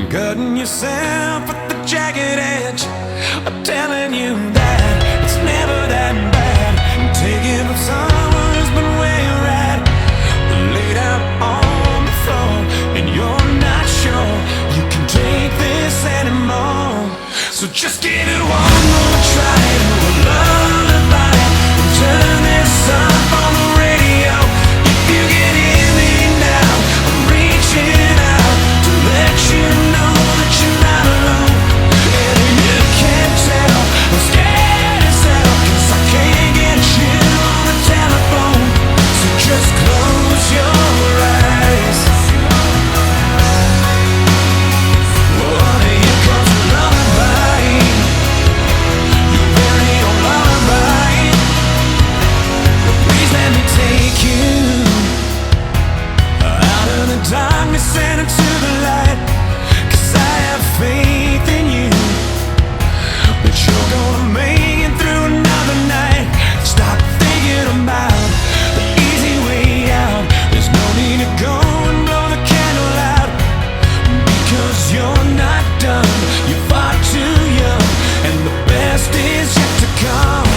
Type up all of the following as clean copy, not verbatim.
cutting yourself at the jagged edge. I'm telling you that it's never that bad. Taking from someone who's been where you're at, laid out on the floor, and you're not sure you can take this anymore. So just give it one more try to a lullaby, and turn this up on the radio. If you can hear me now, I'm reaching out to let you know that you're not alone. And if you can't tell, I'm scared as hell, 'cause I can't get you on the telephone. So just close your eyes. What are you gonna lullaby? Your very own lullaby. Please let me take you out of the darkness and into the light. 'Cause I have faith in you, that you're gonna make it through another night. Stop thinking about the easy way out. There's no need to go and blow the candle out, because you're not done. You're far too young, and the best is yet to come.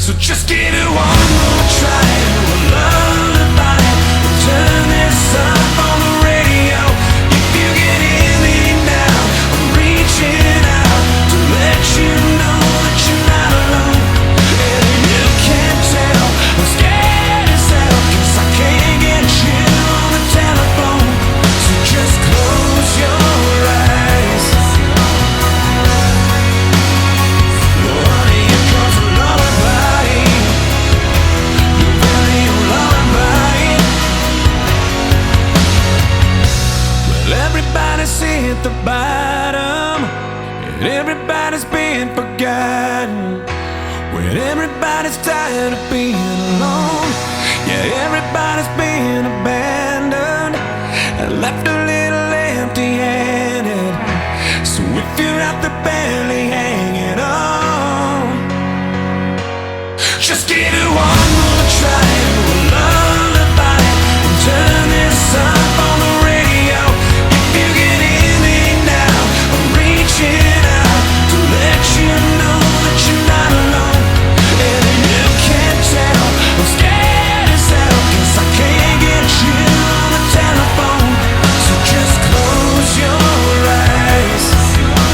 So just give it one more try to a lullaby, and turn this up on the radio. If you can hear me now, I'm reaching out to let you know that you're not alone. And if you can't tell, I'm scared as hell, 'cause I can't get you on the telephone. So just close your eyes. What are you gonna lullaby? Your very own lullaby. Well, everybody's hit the bottom, and everybody's been forgotten. When everybody's tired of being alone, yeah, everybody's been abandoned and left a little empty-handed. So if you're out there barely hanging on, just give it one